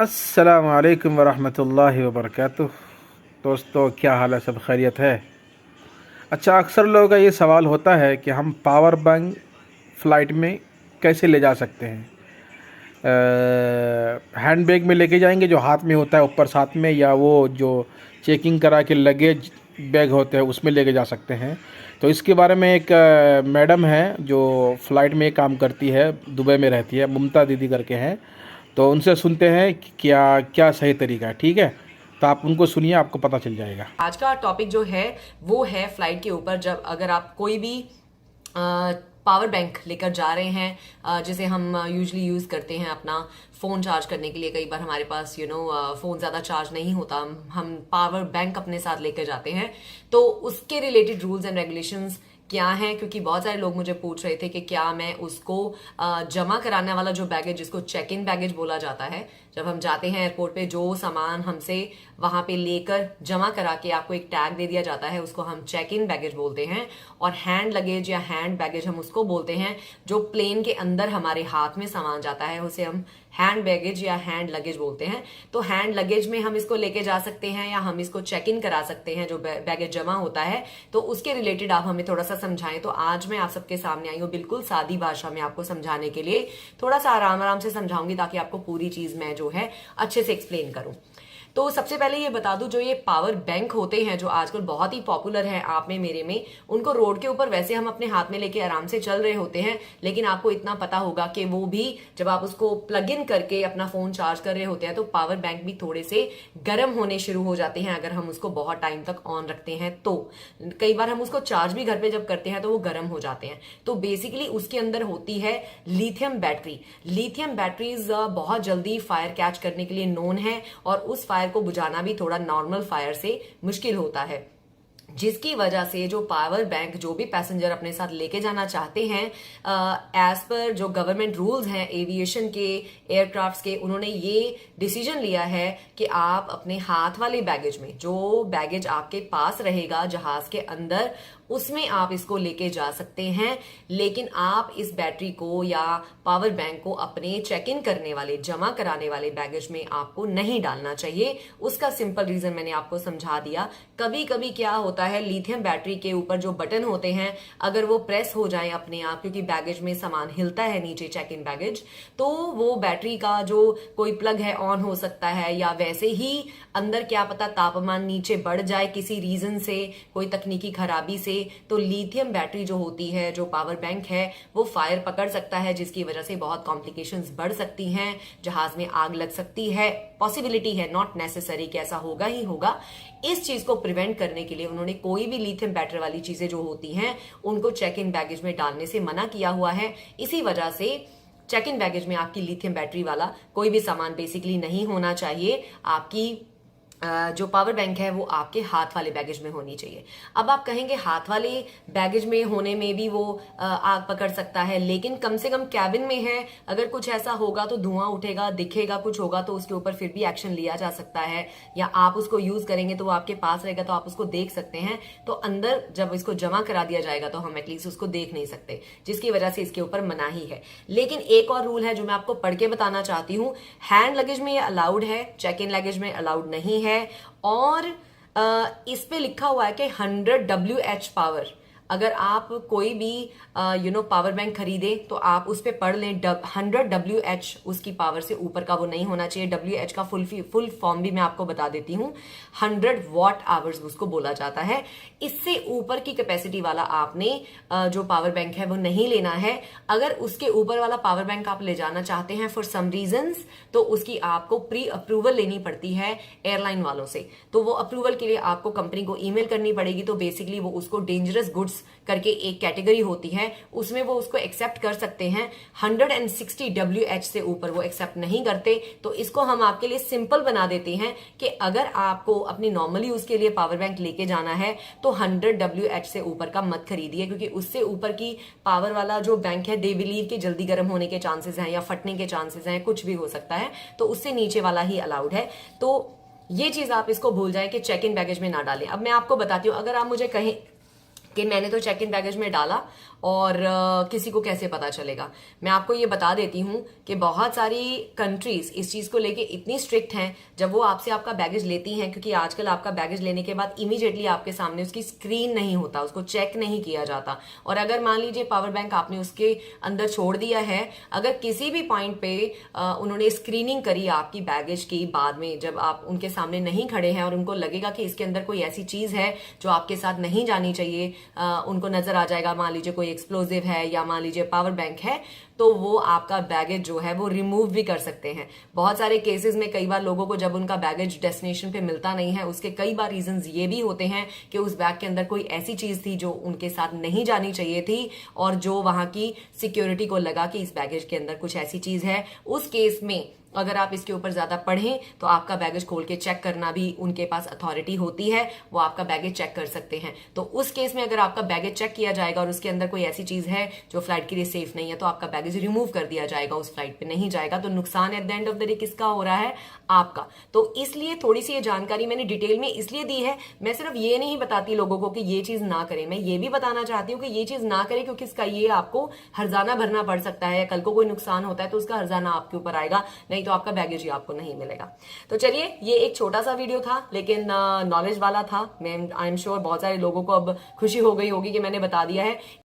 अस्सलाम वालेकुम वरहमतुल्लाहि वबरकातुह। दोस्तों, क्या हाल है? सब खैरियत है? अच्छा, अक्सर लोगों का ये सवाल होता है कि हम पावर बैंक फ़्लाइट में कैसे ले जा सकते हैं। हैंड बैग में लेके जाएंगे जो हाथ में होता है ऊपर साथ में, या वो जो चेकिंग करा के लगेज बैग होते हैं उसमें लेके जा सकते हैं। तो इसके बारे में एक मैडम है जो फ़्लाइट में काम करती है, दुबई में रहती है, ममता दीदी करके हैं। तो उनसे सुनते हैं कि क्या क्या सही तरीका है। ठीक है, तो आप उनको सुनिए, आपको पता चल जाएगा। आज का टॉपिक जो है वो है फ्लाइट के ऊपर। जब अगर आप कोई भी पावर बैंक लेकर जा रहे हैं, जिसे हम यूजली यूज करते हैं अपना फोन चार्ज करने के लिए। कई बार हमारे पास फोन ज्यादा चार्ज नहीं होता, हम पावर बैंक अपने साथ लेकर जाते हैं। तो उसके रिलेटेड रूल्स एंड रेगुलेशंस क्या है, क्योंकि बहुत सारे लोग मुझे पूछ रहे थे कि क्या मैं उसको जमा कराने वाला जो बैगेज, जिसको चेक इन बैगेज बोला जाता है, जब हम जाते हैं एयरपोर्ट पे, जो सामान हमसे वहां पे लेकर जमा करा के आपको एक टैग दे दिया जाता है, उसको हम चेक इन बैगेज बोलते हैं। और हैंड लगेज या हैंड बैगेज हम उसको बोलते हैं जो प्लेन के अंदर हमारे हाथ में सामान जाता है, उसे हम हैंड बैगेज या हैंड लगेज बोलते हैं। तो हैंड लगेज में हम इसको लेके जा सकते हैं या हम इसको चेक इन करा सकते हैं, जो बैगेज जमा होता है। तो उसके रिलेटेड आप हमें थोड़ा सा समझाएं। तो आज मैं आप सबके सामने आई हूँ बिल्कुल सादी भाषा में आपको समझाने के लिए। थोड़ा सा आराम आराम से समझाऊंगी ताकि आपको पूरी चीज मैं जो है अच्छे से एक्सप्लेन करूं। तो सबसे पहले ये बता दूं, जो ये पावर बैंक होते हैं जो आजकल बहुत ही पॉपुलर है आप में मेरे में, उनको रोड के ऊपर वैसे हम अपने हाथ में लेके आराम से चल रहे होते हैं। लेकिन आपको इतना पता होगा कि वो भी जब आप उसको प्लग इन करके अपना फोन चार्ज कर रहे होते हैं तो पावर बैंक भी थोड़े से गर्म होने शुरू हो जाते हैं अगर हम उसको बहुत टाइम तक ऑन रखते हैं। तो कई बार हम उसको चार्ज भी घर पे जब करते हैं तो वो गर्म हो जाते हैं। तो बेसिकली उसके अंदर होती है लिथियम बैटरी। लिथियम बैटरीज बहुत जल्दी फायर कैच करने के लिए नोन है, और उस फायर को बुझाना भी थोड़ा नॉर्मल फायर से मुश्किल होता है, जिसकी वजह से जो पावर बैंक जो भी पैसेंजर अपने साथ लेके जाना चाहते हैं, एज पर जो गवर्नमेंट रूल्स हैं एविएशन के, एयरक्राफ्ट्स के, उन्होंने ये डिसीजन लिया है कि आप अपने हाथ वाले बैगेज में, जो बैगेज आपके पास रहेगा जहाज के अंदर, उसमें आप इसको लेके जा सकते हैं। लेकिन आप इस बैटरी को या पावर बैंक को अपने चेक इन करने वाले, जमा कराने वाले बैगेज में आपको नहीं डालना चाहिए। उसका सिंपल रीजन मैंने आपको समझा दिया। कभी कभी क्या होता है, लिथियम बैटरी के ऊपर जो बटन होते हैं अगर वो प्रेस हो जाए अपने आप, क्योंकि बैगेज में सामान हिलता है नीचे चेक इन बैगेज, तो वो बैटरी का जो कोई प्लग है ऑन हो सकता है, या वैसे ही अंदर क्या पता तापमान नीचे बढ़ जाए किसी रीजन से, कोई तकनीकी खराबी से। तो लिथियम बैटरी जो होती है, जो पावर बैंक है, वो फायर पकड़ सकता है, जिसकी वजह से बहुत कॉम्प्लिकेशंस बढ़ सकती हैं, जहाज में आग लग सकती है। पॉसिबिलिटी है, नॉट नेसेसरी कि ऐसा होगा ही होगा। इस चीज को प्रिवेंट करने के लिए उन्होंने कोई भी लिथियम बैटरी वाली चीजें जो होती हैं उनको चेक इन बैगेज में डालने से मना किया हुआ है। इसी वजह से चेक इन बैगेज में आपकी लिथियम बैटरी वाला कोई भी सामान बेसिकली नहीं होना चाहिए। आपकी जो पावर बैंक है वो आपके हाथ वाले बैगेज में होनी चाहिए। अब आप कहेंगे हाथ वाले बैगेज में होने में भी वो आग पकड़ सकता है, लेकिन कम से कम कैबिन में है, अगर कुछ ऐसा होगा तो धुआं उठेगा, दिखेगा, कुछ होगा तो उसके ऊपर फिर भी एक्शन लिया जा सकता है। या आप उसको यूज करेंगे तो वो आपके पास रहेगा तो आप उसको देख सकते हैं। तो अंदर जब इसको जमा करा दिया जाएगा तो हम एटलीस्ट उसको देख नहीं सकते, जिसकी वजह से इसके ऊपर मनाही है। लेकिन एक और रूल है जो मैं आपको पढ़ के बताना चाहती हूँ। हैंड लगेज में ये अलाउड है, चेक इन लगेज में अलाउड नहीं है। और इस पे लिखा हुआ है कि 100 WH पावर। अगर आप कोई भी पावर बैंक खरीदे तो आप उस पे पढ़ लें 100 WH उसकी पावर से ऊपर का वो नहीं होना चाहिए। WH का फुल फॉर्म भी मैं आपको बता देती हूँ। 100 Watt-hours उसको बोला जाता है। इससे ऊपर की कैपेसिटी वाला आपने जो पावर बैंक है वो नहीं लेना है। अगर उसके ऊपर वाला पावर बैंक आप ले जाना चाहते हैं फॉर सम रीजंस, तो उसकी आपको प्री अप्रूवल लेनी पड़ती है एयरलाइन वालों से। तो वो अप्रूवल के लिए आपको कंपनी को ईमेल करनी पड़ेगी। तो बेसिकली वो उसको डेंजरस गुड्स करके एक कैटेगरी होती है, उसमें वो उसको एक्सेप्ट कर सकते हैं। 160 WH से ऊपर वो एक्सेप्ट नहीं करते। तो इसको हम आपके लिए सिंपल बना देते हैं कि अगर आपको अपनी नॉर्मल यूज के लिए पावर बैंक लेके जाना है तो 100 WH से ऊपर का मत खरीदिए, क्योंकि उससे ऊपर की पावर वाला जो बैंक है दे बिलीव कि जल्दी गर्म होने के चांसेस हैं या फटने के चांसेस हैं, कुछ भी हो सकता है। तो उससे नीचे वाला ही अलाउड है। तो ये चीज आप इसको भूल जाएं कि चेक इन बैगेज में ना डालें। अब मैं आपको बताती हूँ, अगर आप मुझे कहें कि मैंने तो चेक इन बैगेज में डाला और किसी को कैसे पता चलेगा। मैं आपको ये बता देती हूँ कि बहुत सारी कंट्रीज इस चीज को लेके इतनी स्ट्रिक्ट हैं, जब वो आपसे आपका बैगेज लेती हैं, क्योंकि आजकल आपका बैगेज लेने के बाद इमीडिएटली आपके सामने उसकी स्क्रीन नहीं होता, उसको चेक नहीं किया जाता। और अगर मान लीजिए पावर बैंक आपने उसके अंदर छोड़ दिया है, अगर किसी भी पॉइंट पे उन्होंने स्क्रीनिंग करी आपकी बैगेज की बाद में, जब आप उनके सामने नहीं खड़े हैं और उनको लगेगा कि इसके अंदर कोई ऐसी चीज है जो आपके साथ नहीं जानी चाहिए, उनको नजर आ जाएगा, मान लीजिए कोई एक्सप्लोजिव है या मान लीजिए पावर बैंक है, तो वो आपका बैगेज जो है वो रिमूव भी कर सकते हैं। बहुत सारे केसेस में कई बार लोगों को जब उनका बैगेज डेस्टिनेशन पे मिलता नहीं है, उसके कई बार रीजंस ये भी होते हैं कि उस बैग के अंदर कोई ऐसी चीज थी जो उनके साथ नहीं जानी चाहिए थी, और जो वहां की सिक्योरिटी को लगा कि इस बैगेज के अंदर कुछ ऐसी चीज है। उस केस में अगर आप इसके ऊपर ज्यादा पढ़ें तो आपका बैगेज खोल के चेक करना भी उनके पास अथॉरिटी होती है, वो आपका बैगेज चेक कर सकते हैं। तो उस केस में अगर आपका बैगेज चेक किया जाएगा और उसके अंदर कोई ऐसी चीज है जो फ्लाइट के लिए सेफ नहीं है, तो आपका बैगेज रिमूव कर दिया जाएगा, उस फ्लाइट पे नहीं जाएगा। तो नुकसान at the end of the day किसका हो रहा है? आपका। तो इसलिए थोड़ी सी ये जानकारी मैंने डिटेल में इसलिए दी है। मैं सिर्फ ये नहीं बताती लोगों को कि ये चीज ना करें, मैं ये भी बताना चाहती हूँ कि ये चीज ना करें, क्योंकि इसका ये आपको हर्जाना भरना पड़ सकता है, या कल को कोई नुकसान होता है तो उसका हर्जाना आपके ऊपर आएगा, नहीं तो आपका बैगेज ही आपको नहीं मिलेगा। तो चलिए, ये एक छोटा सा वीडियो था लेकिन नॉलेज वाला था। मैं आई एम श्योर बहुत सारे लोगों को अब खुशी हो गई होगी कि मैंने बता दिया है।